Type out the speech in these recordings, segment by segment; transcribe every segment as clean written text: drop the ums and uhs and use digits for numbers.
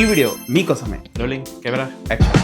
ఈ వీడియో మీకోసమే. Rolling camera action.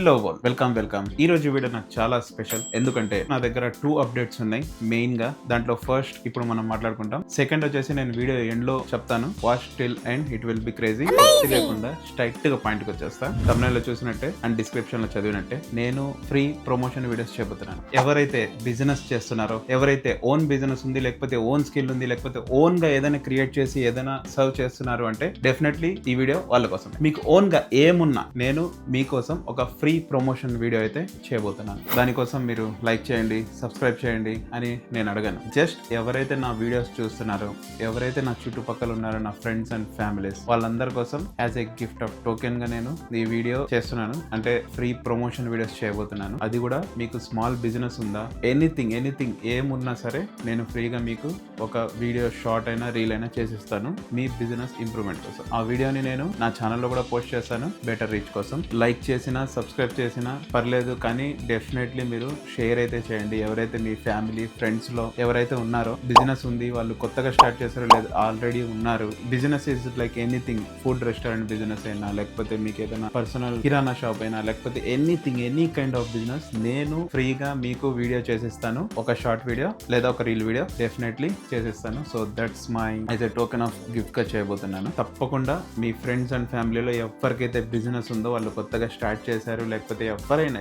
Hello welcome. ఈ రోజు వీడియో నాకు చాలా స్పెషల్, ఎందుకంటే నా దగ్గర 2 అప్డేట్స్ ఉన్నాయి మెయిన్ గా. దాంట్లో ఫస్ట్ ఇప్పుడు మనం మాట్లాడుకుంటాం. సెకండ్ వచ్చేసి నేను వీడియో ఎండ్ లో చెప్తాను. Watch till end, it will be crazy. లేకుండా స్ట్రైట్ గా పాయింట్ కి వచ్చేస్తా. thumbnail లో చూసినట్టే అండ్ డిస్క్రిప్షన్ లో చదివినట్టే నేను ఫ్రీ ప్రమోషన్ వీడియోస్ చెబుతున్నాను. ఎవరైతే బిజినెస్ చేస్తున్నారో, ఎవరైతే ఓన్ బిజినెస్ ఉంది, లేకపోతే ఓన్ స్కిల్ ఉంది, లేకపోతే ఓన్ గా ఏదైనా క్రియేట్ చేసి ఏదైనా సర్వ్ చేస్తున్నారు అంటే డెఫినెట్లీ ఈ వీడియో వాళ్ళ కోసం. మీకు ఓన్ గా ఏమున్నా నేను మీకోసం ఒక ఫ్రీ ప్రమోషన్ వీడియో అయితే చేయబోతున్నాను. దానికోసం మీరు లైక్ చేయండి, సబ్స్క్రైబ్ చేయండి అని నేను అడగాను. జస్ట్ ఎవరైతే నా వీడియోస్ చూస్తున్నారో, ఎవరైతే నా చుట్టుపక్కల ఉన్నారో, నా ఫ్రెండ్స్ అండ్ ఫ్యామిలీస్, వాళ్ళందరి కోసం as a gift of token గా నేను ఈ వీడియో చేస్తున్నాను. అంటే ఫ్రీ ప్రమోషన్ వీడియోస్ చేయబోతున్నాను. అది కూడా మీకు స్మాల్ బిజినెస్ ఉందా, ఎనీథింగ్ ఏమున్నా సరే నేను ఫ్రీగా మీకు ఒక వీడియో షార్ట్ అయినా రీల్ అయినా చేసిస్తాను మీ బిజినెస్ ఇంప్రూవ్మెంట్ కోసం. ఆ వీడియోని నేను నా ఛానల్లో కూడా పోస్ట్ చేస్తాను బెటర్ రీచ్ కోసం. లైక్ చేసినా సబ్స్క్రైబ్ చేసినా పర్లేదు, కానీ డెఫినెట్లీ మీరు షేర్ అయితే చేయండి. ఎవరైతే మీ ఫ్యామిలీ ఫ్రెండ్స్ లో ఎవరైతే ఉన్నారో, బిజినెస్ ఉంది, వాళ్ళు కొత్తగా స్టార్ట్ చేస్తారో లేదు ఆల్రెడీ ఉన్నారు. Business is like anything, food restaurant business అయినా, లేకపోతే మీకు ఏదైనా పర్సనల్ కిరాణా షాప్ అయినా, లేకపోతే ఎనీ కైండ్ ఆఫ్ బిజినెస్ నేను ఫ్రీగా మీకు వీడియో చేసిస్తాను. ఒక షార్ట్ వీడియో లేదా ఒక రీల్ వీడియో డెఫినెట్లీ చేసిస్తాను. So that's my as a token of gift గా చేయబోతున్నాను. తప్పకుండా మీ ఫ్రెండ్స్ అండ్ ఫ్యామిలీలో ఎవరికైతే బిజినెస్ ఉందో, వాళ్ళు కొత్తగా స్టార్ట్ చేశారు, లేకపోతే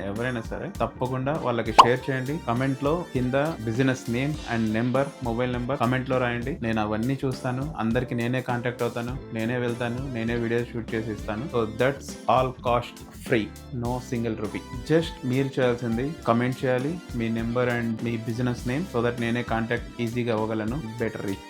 ఎవరైనా సరే తప్పకుండా వాళ్ళకి షేర్ చేయండి. కమెంట్ లో కింద business name and number, mobile number comment లో రాయండి. నేను అవన్నీ చూస్తాను. అందరికి నేనే కాంటాక్ట్ అవుతాను, నేనే వెళ్తాను, నేనే వీడియో షూట్ చేసి ఇస్తాను. So that's all cost free, no single rupee. Just మీరు చేయాల్సింది కమెంట్ చేయాలి మీ నెంబర్ అండ్ మీ బిజినెస్ నేమ్, సో దట్ నేనే కాంటాక్ట్ ఈజీగా అవ్వగలను. Better reach.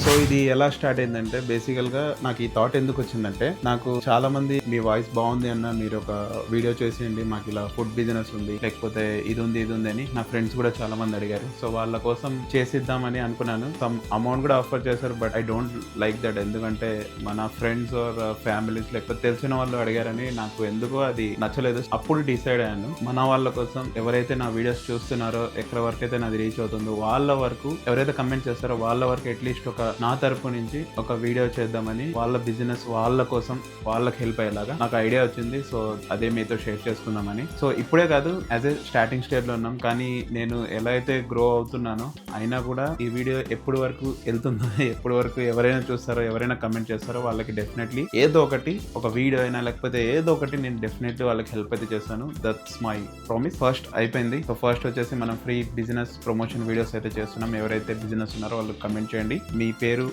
సో ఇది ఎలా స్టార్ట్ అయిందంటే, బేసికల్ గా నాకు ఈ థాట్ ఎందుకు వచ్చిందంటే, నాకు చాలా మంది మీ వాయిస్ బాగుంది అన్న, మీరు ఒక వీడియో చేసేయండి, మాకు ఇలా ఫుడ్ బిజినెస్ ఉంది, లేకపోతే ఇది ఉంది అని నా ఫ్రెండ్స్ కూడా చాలా మంది అడిగారు. సో వాళ్ళ కోసం చేసిద్దామని అనుకున్నాను. సమ్ అమౌంట్ కూడా ఆఫర్ చేశారు, but I don't like that. ఎందుకంటే మన ఫ్రెండ్స్ ఆర్ ఫ్యామిలీస్ లేకపోతే తెలిసిన వాళ్ళు అడిగారని నాకు ఎందుకో అది నచ్చలేదు. అప్పుడు డిసైడ్ అయ్యాను, మన వాళ్ళ కోసం ఎవరైతే నా వీడియోస్ చూస్తున్నారో, ఎక్కడ వరకు అయితే నాది రీచ్ అవుతుందో వాళ్ళ వరకు, ఎవరైతే కమెంట్ చేస్తారో వాళ్ళ వరకు అట్లీస్ట్ ఒక నా తరపు నుంచి ఒక వీడియో చేద్దామని, వాళ్ళ బిజినెస్ వాళ్ళ కోసం వాళ్ళకి హెల్ప్ అయ్యేలాగా నాకు ఐడియా వచ్చింది. సో అదే మీతో షేర్ చేసుకుందామని. సో ఇప్పుడే కాదు, యాజ్ ఏ స్టార్టింగ్ స్టేజ్ లో ఉన్నాం, కానీ నేను ఎలా అయితే గ్రో అవుతున్నానో అయినా కూడా ఈ వీడియో ఎప్పుడు వరకు వెళ్తుందో, ఎప్పుడు వరకు ఎవరైనా చూస్తారో, ఎవరైనా కమెంట్ చేస్తారో వాళ్ళకి డెఫినెట్లీ ఏదో ఒకటి, ఒక వీడియో అయినా లేకపోతే ఏదో ఒకటి నేను డెఫినెట్లీ వాళ్ళకి హెల్ప్ అయితే చేస్తాను. That's my promise. ఫస్ట్ అయిపోయింది. సో ఫస్ట్ వచ్చేసి మనం ఫ్రీ బిజినెస్ ప్రమోషన్ వీడియోస్ అయితే చేస్తున్నాం. ఎవరైతే బిజినెస్ ఉన్నారో వాళ్ళు కమెంట్ చేయండి మీ పేరు,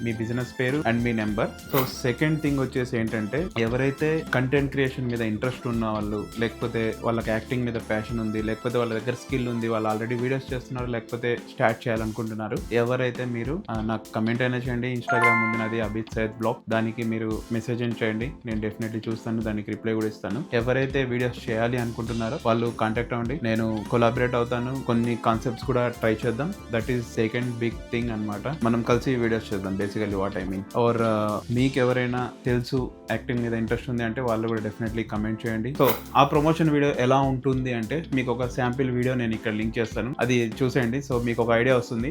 మీ బిజినెస్ పేరు and me number. So second thing వచ్చేసి ఏంటంటే, ఎవరైతే కంటెంట్ క్రియేషన్ మీద ఇంట్రెస్ట్ ఉన్న వాళ్ళు, లేకపోతే వాళ్ళకి యాక్టింగ్ మీద ప్యాషన్ ఉంది, లేకపోతే వాళ్ళ దగ్గర స్కిల్ ఉంది, వాళ్ళు ఆల్రెడీ వీడియోస్ చేస్తున్నారు, లేకపోతే స్టార్ట్ చేయాలనుకుంటున్నారు, ఎవరైతే మీరు నాకు కమెంట్ అయినా చేయండి. ఇన్స్టాగ్రామ్ ఉంది నాది, అభిత్ సయ్యద్ బ్లాగ్. దానికి మీరు మెసేజ్ అని చేయండి, నేను డెఫినెట్లీ చూస్తాను, దానికి రిప్లై కూడా ఇస్తాను. ఎవరైతే వీడియోస్ చేయాలి అనుకుంటున్నారో వాళ్ళు కాంటాక్ట్ అవ్వండి, నేను కొలాబరేట్ అవుతాను. కొన్ని కాన్సెప్ట్స్ కూడా ట్రై చేద్దాం. That is second big thing అన్నమాట. మనం కలిసి వీడియోస్ చేద్దాం. Basically what I mean. Or మీకు ఎవరైనా తెలుసు యాక్టింగ్ మీద ఇంట్రెస్ట్ ఉంది అంటే వాళ్ళు కూడా డెఫినెట్లీ కమెంట్ చేయండి. సో ఆ ప్రమోషన్ వీడియో ఎలా ఉంటుంది అంటే, మీకు ఒక శాంపిల్ వీడియో నేను ఇక్కడ లింక్ చేస్తాను, అది చూసేయండి. సో మీకు ఒక ఐడియా వస్తుంది.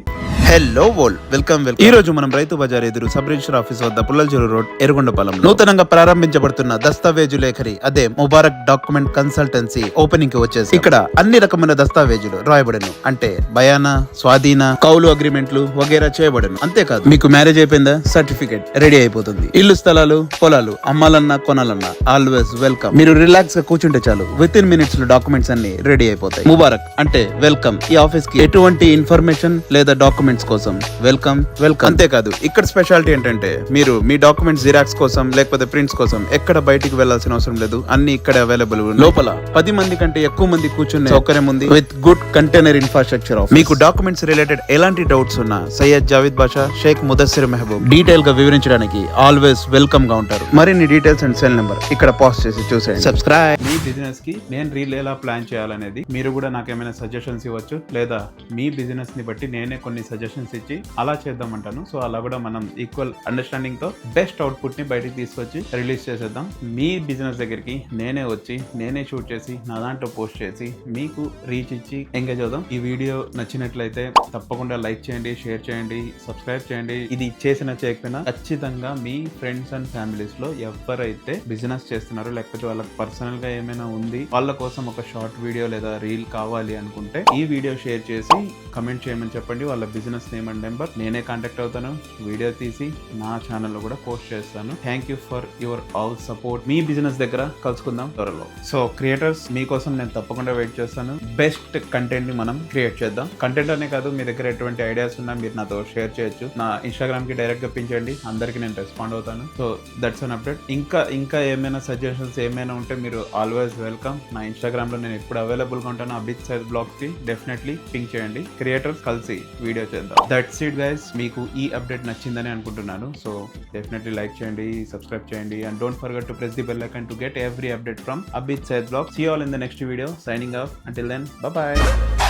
Hello world, welcome. ఈ రోజు మనం రైతు బజార్ ఎదురు సబ్ రిజిస్టర్ ఆఫీస్ వద్ద పుల్లలచెరువు రోడ్, ఎర్రగొండపాలెం నూతనంగా ప్రారంభించబడుతున్న దస్తావేజు లేఖరి, అదే ముబారక్ డాక్యుమెంట్ కన్సల్టెన్సీ ఓపెనింగ్ కి వచ్చేసి ఇక్కడ అన్ని రకమైన దస్తావేజులు రాయబడను. అంటే బయానా, స్వాధీన, కౌలు అగ్రిమెంట్లు వగేరా చేయబడను. అంతేకాదు, మీకు మ్యారేజ్ అయిపోయిందా, సర్టిఫికేట్ రెడీ అయిపోతుంది. ఇల్లు, స్థలాలు, పొలాలు అమ్మాలన్నా కొనాలన్నా ఆల్వేస్ వెల్కమ్. మీరు రిలాక్స్ గా కూర్చుంటే చాలు, విత్ ఇన్ మినిట్స్ లో డాక్యుమెంట్స్ అన్ని రెడీ అయిపోతాయి. ముబారక్ అంటే వెల్కమ్. ఈ ఆఫీస్ కి ఎటువంటి ఇన్ఫర్మేషన్ లేదా డాక్యుమెంట్స్ కోసం వెల్కమ్. అంతేకాదు, ఇక్కడ స్పెషాలిటీ ఏంటంటే, మీరు మీ డాక్యుమెంట్స్ జిరాక్స్ కోసం లేకపోతే ప్రింట్స్ కోసం ఎక్కడ బయటికి వెళ్లాల్సిన అవసరం లేదు. అన్ని ఇక్కడ అవైలబుల్. లోపల 10 మంది కంటే ఎక్కువ మంది కూర్చునే సౌకర్యం ఉంది, విత్ గుడ్ కంటైనర్ ఇన్ఫ్రాస్ట్రక్చర్. మీకు డాక్యుమెంట్స్ రిలేటెడ్ ఎలాంటి డౌట్స్ ఉన్నా సయ్యద్ జావేద్ బాషా షేక్ ముదస్సిర్ మెహబూబ్. డీటెయిల్ గా వివరించడానికి ఆల్వేస్ వెల్కమ్ గా ఉంటారు. మరిన్ని డీటెయిల్స్ అండ్ సెల్ నెంబర్ ఇక్కడ పాస్ట్ చేసి చూసేయండి. సబ్స్క్రైబ్. మీ బిజినెస్ కి నేను రీల్ ఎలా ప్లాన్ చేయాలనేది మీరు కూడా నాకు ఏమైనా సజెషన్స్ ఇవ్వచ్చు, లేదా మీ బిజినెస్ ని బట్టి నేనే కొన్ని సజెషన్స్ ఇచ్చి అలా చేద్దామంటాను. సో అలా కూడా మనం ఈక్వల్ అండర్స్టాండింగ్ తో బెస్ట్ అవుట్పుట్ ని బయటికి తీసుకొచ్చి రిలీజ్ చేసేద్దాం. మీ బిజినెస్ దగ్గరికి నేనే వచ్చి నేనే షూట్ చేసి నా దాంట్లో పోస్ట్ చేసి మీకు రీచ్ ఇచ్చి ఎంగేజ్ అవుదాం. ఈ వీడియో నచ్చినట్లయితే తప్పకుండా లైక్ చేయండి, షేర్ చేయండి, సబ్స్క్రైబ్ చేయండి. ఇది చేసినా చేయకపోయినా ఖచ్చితంగా మీ ఫ్రెండ్స్ అండ్ ఫ్యామిలీస్ లో ఎవరైతే బిజినెస్ చేస్తున్నారో, లేకపోతే వాళ్ళకి పర్సనల్ గా ఏమైనా ఉంది, వాళ్ళ కోసం ఒక షార్ట్ వీడియో లేదా రీల్ కావాలి అనుకుంటే ఈ వీడియో షేర్ చేసి కమెంట్ చేయమని చెప్పండి. వాళ్ళ బిజినెస్ నేమ్ అండ్ నెంబర్ నేనే కాంటాక్ట్ అవుతాను. వీడియో తీసి నా ఛానల్లో కూడా పోస్ట్ చేస్తాను. Thank you for your all support. Me business దగ్గర కలుసుకుందాం త్వరలో. సో క్రియేటర్స్ మీకోసం నేను తప్పకుండా వెయిట్ చేస్తాను. బెస్ట్ కంటెంట్ ని మనం క్రియేట్ చేద్దాం. కంటెంట్ అనే కాదు, మీ దగ్గర ఎటువంటి ఐడియాస్ ఉన్నా మీరు నాతో షేర్ చేయొచ్చు. నా ఇన్స్టాగ్రామ్ కి డైరెక్ట్ గా పించండి, అందరికి నేను రెస్పాండ్ అవుతాను. So that's an update. ఇంకా ఏమైనా సజెషన్స్ ఏమైనా ఉంటే మీరు ఆల్వేస్ వెల్కమ్. నా ఇన్స్టాగ్రామ్ లో నేను ఎప్పుడు అవైలబుల్ గా ఉంటాను. అబిద్ సైద్ బ్లాగ్స్ కి డెఫినెట్లీ పింక్ చేయండి. క్రియేటర్స్ కలిసి వీడియో చేద్దాం. That's it guys. మీకు ఈ అప్డేట్ నచ్చిందని అనుకుంటున్నాను. సో డెఫినెట్లీ లైక్ చేయండి, సబ్స్క్రైబ్ చేయండి, and don't forget to press the bell icon to get every update from Abid Said Vlog. See you all in the next video. Signing off. Until then, bye bye.